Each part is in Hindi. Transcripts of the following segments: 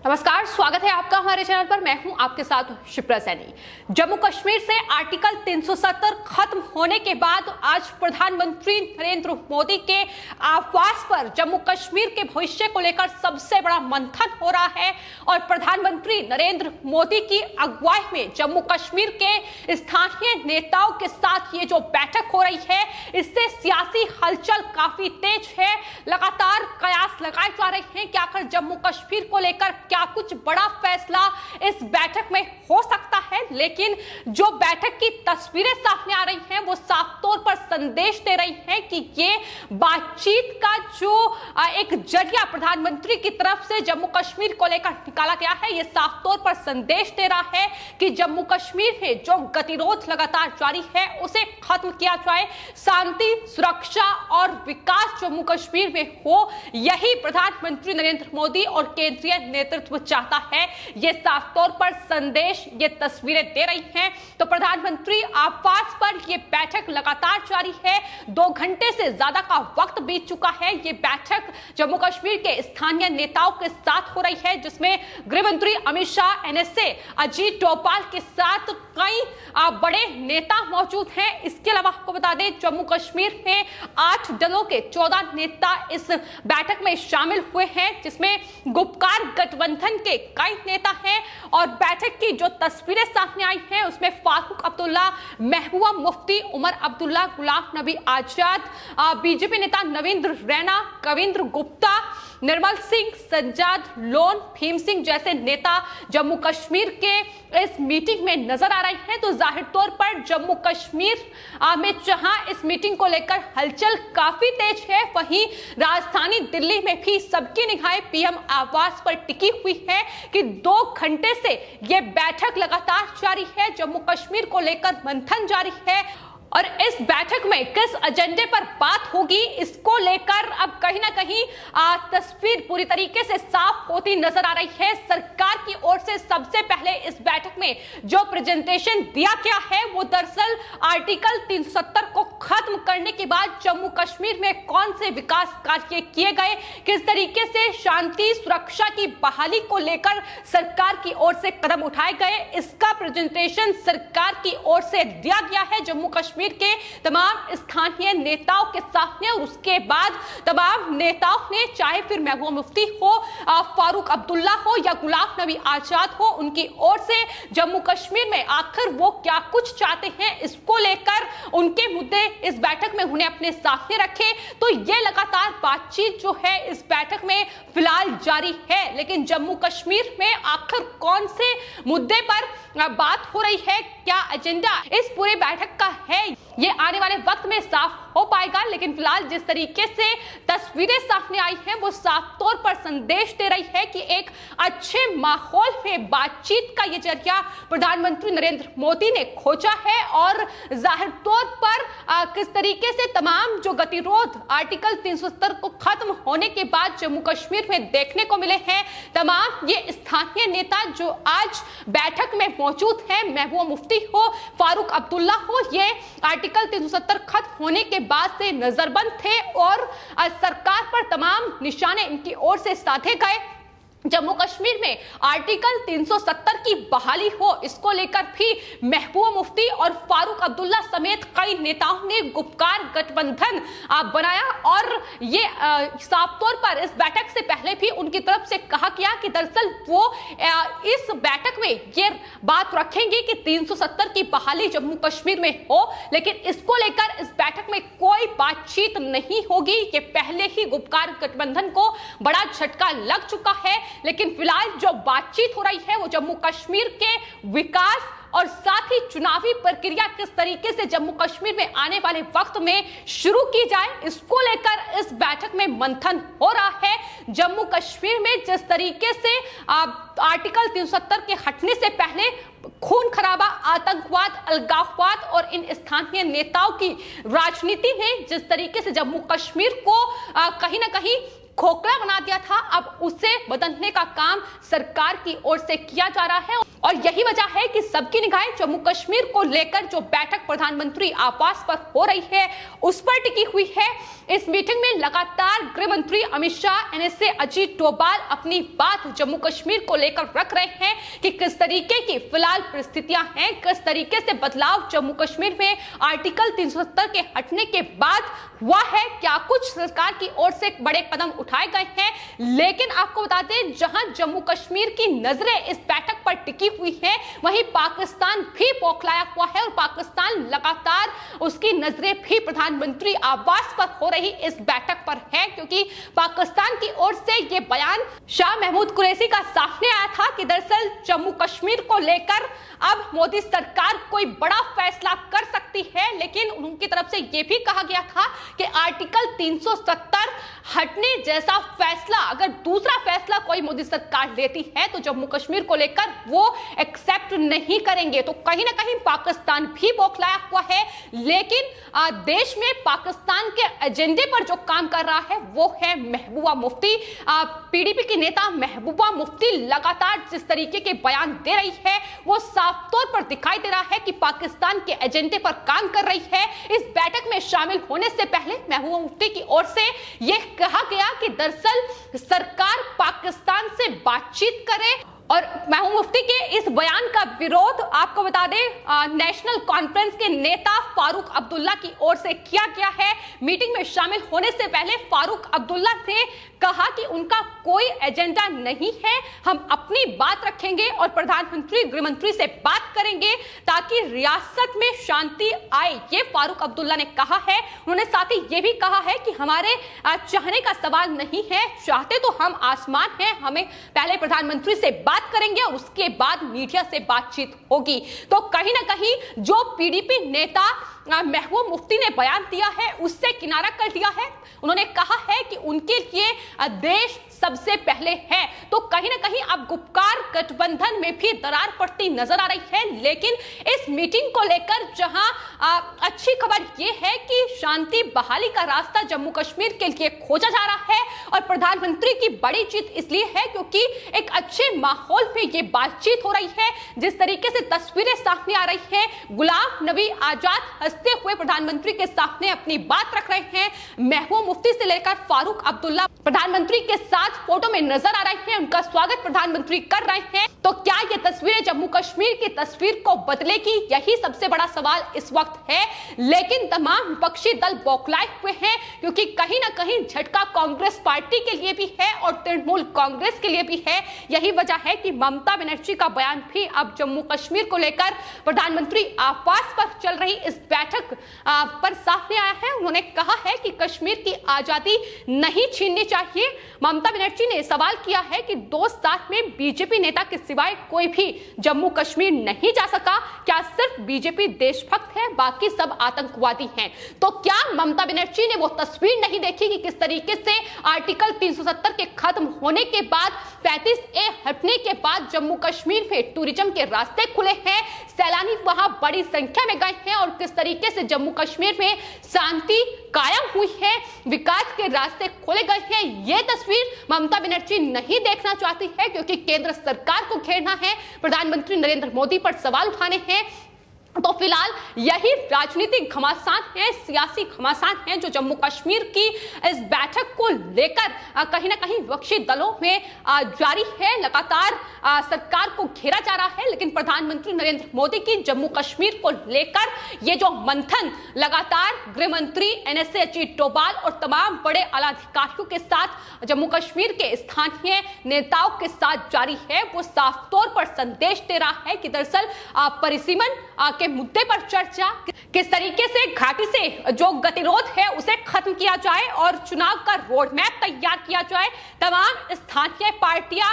नमस्कार, स्वागत है आपका हमारे चैनल पर। मैं हूं आपके साथ शिप्रा सैनी। जम्मू कश्मीर से आर्टिकल 370 खत्म होने के बाद आज प्रधानमंत्री नरेंद्र मोदी के आवास पर जम्मू कश्मीर के भविष्य को लेकर सबसे बड़ा मंथन हो रहा है और प्रधानमंत्री नरेंद्र मोदी की अगुवाई में जम्मू कश्मीर के स्थानीय नेताओं के साथ ये जो बैठक हो रही है, इससे सियासी हलचल काफी तेज है। लगातार कयास लगाए जा रहे हैं कि आखिर जम्मू कश्मीर को लेकर क्या कुछ बड़ा फैसला इस बैठक में हो सकता है। लेकिन जो बैठक की तस्वीरें सामने आ रही हैं वो साफ तौर पर संदेश दे रही हैं कि ये बातचीत का जो एक जरिया प्रधानमंत्री की तरफ से जम्मू कश्मीर को लेकर निकाला गया है, ये साफ तौर पर संदेश दे रहा है कि जम्मू कश्मीर में जो गतिरोध लगातार जारी है उसे खत्म किया जाए, शांति, सुरक्षा और विकास जम्मू कश्मीर में हो, यही प्रधानमंत्री नरेंद्र मोदी और केंद्रीय नेतृत्व चाहता है। ये साफ तौर पर संदेश, ये तस्वीरें दे रही हैं। तो प्रधानमंत्री आवास पर ये बैठक लगातार जारी है। 2 घंटे से ज्यादा का वक्त बीत चुका है। ये बैठक जम्मू कश्मीर के स्थानीय नेताओं के साथ हो रही है, जिसमें गृह मंत्री अमित शाह, एनएसए अजीत डोभाल के साथ कई बड़े नेता मौजूद हैं। इसके अलावा आपको बता दें, जम्मू कश्मीर में 8 दलों के 14 नेता इस बैठक में शामिल हुए हैं, जिसमें गुपकार गठबंधन के कई नेता हैं। और बैठक की जो तस्वीरें सामने आई हैं उसमें फारूक अब्दुल्ला, महबूबा मुफ्ती, उमर अब्दुल्ला, गुलाम नबी आजाद, बीजेपी नेता नवींद्र रैना, कविंद्र गुप्ता, निर्मल सिंह, सज्जाद लोन, भीम सिंह जैसे नेता जम्मू कश्मीर के इस मीटिंग में नजर आ रहे हैं। तो जाहिर तौर पर जम्मू कश्मीर में जहां इस मीटिंग को लेकर हलचल काफी तेज है, वहीं राजधानी दिल्ली में भी सबकी निगाहें पीएम आवास पर टिकी हुई है कि 2 घंटे से यह बैठक लगातार जारी है। जम्मू कश्मीर को लेकर मंथन जारी है और इस बैठक में किस एजेंडे पर बात होगी, इसको लेकर अब कहीं ना कहीं तस्वीर पूरी तरीके से साफ होती नजर आ रही है। सरकार की ओर से सबसे पहले इस बैठक में जो प्रेजेंटेशन दिया गया है वो दरअसल आर्टिकल 370 को खत्म करने के बाद जम्मू कश्मीर में कौन से विकास कार्य किए गए, किस तरीके से शांति सुरक्षा की बहाली को लेकर सरकार की ओर से कदम उठाए गए, इसका प्रेजेंटेशन सरकार की ओर से दिया गया है जम्मू कश्मीर के तमाम स्थानीय नेताओं के सामने। और उसके बाद तमाम नेताओं ने, चाहे फिर महबूबा मुफ्ती हो, फारूक अब्दुल्ला हो या गुलाम नबी आजाद हो, उनकी ओर से जम्मू कश्मीर में आखिर वो क्या कुछ चाहते हैं, इसको लेकर उनके मुद्दे इस बैठक में उन्हें अपने सामने रखे। तो ये लगातार बातचीत जो है इस बैठक में फिलहाल जारी है। लेकिन जम्मू कश्मीर में आखिर कौन से मुद्दे पर बात हो रही है, क्या एजेंडा इस पूरे बैठक का है, ये आने वाले वक्त में साफ हो पाएगा। लेकिन फिलहाल जिस तरीके से तस्वीरें सामने आई हैं वो साफ तौर पर संदेश दे रही है कि एक अच्छे माहौल में बातचीत का ये जरिया प्रधानमंत्री नरेंद्र मोदी ने खोजा है। और जाहिर तौर पर किस तरीके से तमाम जो गतिरोध आर्टिकल 370 को खत्म होने के बाद जम्मू कश्मीर में देखने को मिले हैं, तमाम ये स्थानीय नेता जो आज बैठक में मौजूद हैं, महबूबा मुफ्ती हो, फारूक अब्दुल्ला हो, ये आर्टिकल 370 खत्म होने के बाद से नजरबंद थे और सरकार पर तमाम निशाने इनकी ओर से साधे गए। जम्मू कश्मीर में आर्टिकल 370 की बहाली हो, इसको लेकर भी महबूबा मुफ्ती और फारूक अब्दुल्ला समेत कई नेताओं ने गुपकार गठबंधन बनाया। और ये साफ तौर पर इस बैठक से पहले भी उनकी तरफ से कहा गया कि दरअसल वो इस बैठक में ये बात रखेंगे कि 370 की बहाली जम्मू कश्मीर में हो, लेकिन इसको लेकर इस बैठक में कोई बातचीत नहीं होगी। ये पहले ही गुपकार गठबंधन को बड़ा झटका लग चुका है। लेकिन फिलहाल जो बातचीत हो रही है वो जम्मू कश्मीर के विकास और साथ ही चुनावी प्रक्रिया किस तरीके से जम्मू कश्मीर में आने वाले वक्त में शुरू की जाए, इसको लेकर इस बैठक में मंथन हो रहा है। जम्मू कश्मीर में जिस तरीके से आर्टिकल 370 के हटने से पहले खून खराबा, आतंकवाद, अलगाववाद और इन स्थानीय नेताओं की राजनीति ने जिस तरीके से जम्मू कश्मीर को कहीं ना कहीं खोखला बना दिया था, अब उसे बदलने का काम सरकार की ओर से किया जा रहा है। और यही वजह है कि सबकी निगाहें जम्मू कश्मीर को लेकर जो बैठक प्रधानमंत्री आवास पर हो रही है उस पर टिकी हुई है। इस मीटिंग में लगातार गृह मंत्री अमित शाह, एनएसए अजीत डोभाल अपनी बात जम्मू कश्मीर को लेकर रख रहे हैं कि किस तरीके की फिलहाल परिस्थितियां हैं, किस तरीके से बदलाव जम्मू कश्मीर में आर्टिकल 370 के हटने के बाद हुआ है, क्या कुछ सरकार की ओर से बड़े कदम उठाए गए हैं। लेकिन आपको बता दें, जहां जम्मू कश्मीर की नजरें इस बैठक पर टिकी हुई है, वहीं पाकिस्तान भी बौखलाया हुआ है और पाकिस्तान लगातार उसकी नजरें भी प्रधानमंत्री आवास पर हो रही इस बैठक पर है, क्योंकि पाकिस्तान की ओर से यह बयान शाह महमूद कुरैशी का सामने आया था कि दरअसल जम्मू कश्मीर को लेकर अब मोदी सरकार कोई बड़ा फैसला कर सकती है। लेकिन उनकी तरफ से यह भी कहा गया था कि आर्टिकल 370 हटने जैसा फैसला अगर दूसरा फैसला कोई मोदी सरकार लेती है तो जम्मू कश्मीर को लेकर वो एक्सेप्ट नहीं करेंगे। तो कहीं ना कहीं पाकिस्तान भी बौखलाया हुआ है। लेकिन देश में पाकिस्तान के एजेंडे पर जो काम कर रहा है वो है महबूबा मुफ्ती। पीडीपी की नेता महबूबा मुफ्ती लगातार जिस तरीके के बयान दे रही है वो साफ तौर पर दिखाई दे रहा है कि पाकिस्तान के एजेंडे पर काम कर रही है। इस बैठक में शामिल होने से पहले महबूबा मुफ्ती की ओर से यह कहा गया कि दरअसल सरकार पाकिस्तान से बातचीत करे। और महबूबा मुफ्ती के इस बयान का विरोध आपको बता दें नेशनल कॉन्फ्रेंस के नेता फारूक अब्दुल्ला की ओर से किया गया है। मीटिंग में शामिल होने से पहले फारूक अब्दुल्ला ने कहा कि उनका कोई एजेंडा नहीं है, हम अपनी बात रखेंगे और प्रधानमंत्री गृह मंत्री से बात करेंगे ताकि रियासत में शांति आए, ये फारूक अब्दुल्ला ने कहा है। उन्होंने साथ ही ये भी कहा है कि हमारे चाहने का सवाल नहीं है, चाहते तो हम आसमान हैं, हमें पहले प्रधानमंत्री से बात करेंगे और उसके बाद मीडिया से बातचीत होगी। तो कहीं ना कहीं जो पीडीपी नेता महबूबा मुफ्ती ने बयान दिया है उससे किनारा कर लिया है। उन्होंने कहा है कि उनके लिए देश सबसे पहले है। तो कहीं ना कहीं अब गुपकार गठबंधन में भी दरार पड़ती नजर आ रही है। लेकिन इस मीटिंग को लेकर जहां अच्छी खबर यह है कि शांति बहाली का रास्ता जम्मू कश्मीर के लिए खोजा जा रहा है और प्रधानमंत्री की बड़ी जीत इसलिए है क्योंकि एक अच्छे माहौल में ये बातचीत हो रही है। जिस तरीके से तस्वीरें सामने आ रही है, गुलाम नबी आजाद हंसते हुए प्रधानमंत्री के सामने अपनी बात रख रहे हैं। महबूबा मुफ्ती से लेकर फारूक अब्दुल्ला प्रधानमंत्री के साथ फोटो में नजर आ रहे हैं, उनका स्वागत प्रधानमंत्री कर रहे हैं। तो क्या ये तस्वीरें जम्मू कश्मीर की तस्वीर को बदलेगी, यही सबसे बड़ा सवाल इस वक्त है। लेकिन तमाम विपक्षी दल बौखलाए हुए हैं क्योंकि कहीं ना कहीं झटका कांग्रेस पार्टी के लिए भी है और तृणमूल कांग्रेस के लिए भी है। यही वजह है कि ममता बनर्जी का बयान भी अब जम्मू कश्मीर को लेकर प्रधानमंत्री आवास पर चल रही इस बैठक पर सामने आया है। उन्होंने कहा है कि कश्मीर की आजादी नहीं छीननी चाहिए। ममता बनर्जी ने सवाल किया है कि 2 साल में बीजेपी नेता के सिवाय कोई भी जम्मू कश्मीर नहीं जा सका, क्या सिर्फ बीजेपी देशभक्त है, बाकी सब आतंकवादी हैं। तो क्या ममता बनर्जी ने वो तस्वीर नहीं देखी कि किस तरीके से आर्टिकल 370 के खत्म होने के बाद 35A हटने के बाद जम्मू कश्मीर में टूरिज्म के रास्ते खुले हैं, सैलानी वहां बड़ी संख्या में गए हैं और किस तरीके से जम्मू कश्मीर में शांति कायम हुई है, विकास के रास्ते खोले गए हैं। ये तस्वीर ममता बनर्जी नहीं देखना चाहती है क्योंकि केंद्र सरकार को घेरना है, प्रधानमंत्री नरेंद्र मोदी पर सवाल उठाने हैं। तो फिलहाल यही राजनीतिक घमासान है, सियासी घमासान है जो जम्मू कश्मीर की इस बैठक को लेकर कहीं ना कहीं विपक्षी दलों में जारी है। लगातार सरकार को घेरा जा रहा है, लेकिन प्रधानमंत्री नरेंद्र मोदी की जम्मू कश्मीर को लेकर ये जो मंथन लगातार गृह मंत्री एनएसए अजीत डोभाल और तमाम बड़े आला अधिकारियों के साथ जम्मू कश्मीर के स्थानीय नेताओं के साथ जारी है, वो साफ तौर पर संदेश दे रहा है कि दरअसल परिसीमन के मुद्दे पर चर्चा, किस तरीके से घाटी से जो गतिरोध है उसे खत्म किया जाए और चुनाव का रोड मैप तैयार किया जाए। तमाम स्थानीय पार्टियां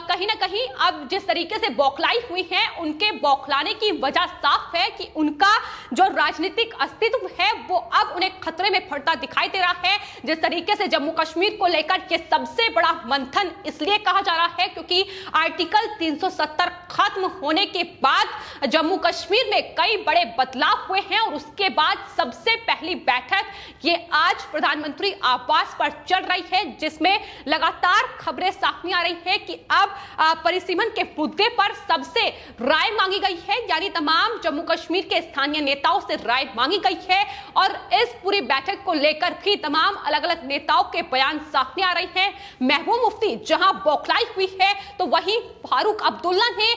कहीं ना कहीं अब जिस तरीके से बौखलाई हुई हैं, उनके बौखलाने की वजह साफ है कि उनका जो राजनीतिक अस्तित्व है वो अब उन्हें खतरे में पड़ता दिखाई दे रहा है। जिस तरीके से जम्मू कश्मीर को लेकर यह सबसे बड़ा मंथन इसलिए कहा जा रहा है क्योंकि आर्टिकल 370 खत्म होने के बाद जम्मू कश्मीर कश्मीर में कई बड़े बदलाव हुए हैं और उसके बाद सबसे पहली बैठक ये आज प्रधानमंत्री आवास पर चल रही है, जिसमें लगातार खबरें सामने आ रही है कि अब परिसीमन के मुद्दे पर सबसे राय मांगी गई है, यानी तमाम जम्मू कश्मीर के स्थानीय नेताओं से राय मांगी गई है। और इस पूरी बैठक को लेकर भी तमाम अलग अलग नेताओं के बयान सामने आ रहे हैं। महबूब मुफ्ती जहां बौखलाई हुई है, तो वहीं फारूक अब्दुल्ला ने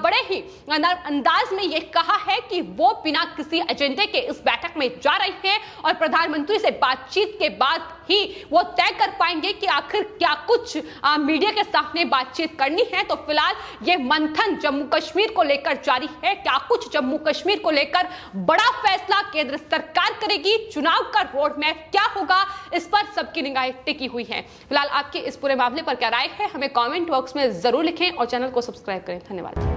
बड़े ही अंदाज में यह कहा है कि वो बिना किसी एजेंडे के इस बैठक में जा रहे हैं और प्रधानमंत्री से बातचीत के बाद ही वो तय कर पाएंगे कि आखिर क्या कुछ मीडिया के सामने बातचीत करनी है। तो फिलहाल ये मंथन जम्मू कश्मीर को लेकर जारी है। क्या कुछ जम्मू कश्मीर को लेकर बड़ा फैसला केंद्र सरकार करेगी, चुनाव का रोड मैप क्या होगा, इस पर सबकी निगाहें टिकी हुई हैं। फिलहाल आपके इस पूरे मामले पर क्या राय है, हमें कमेंट बॉक्स में जरूर लिखें और चैनल को सब्सक्राइब करें। धन्यवाद।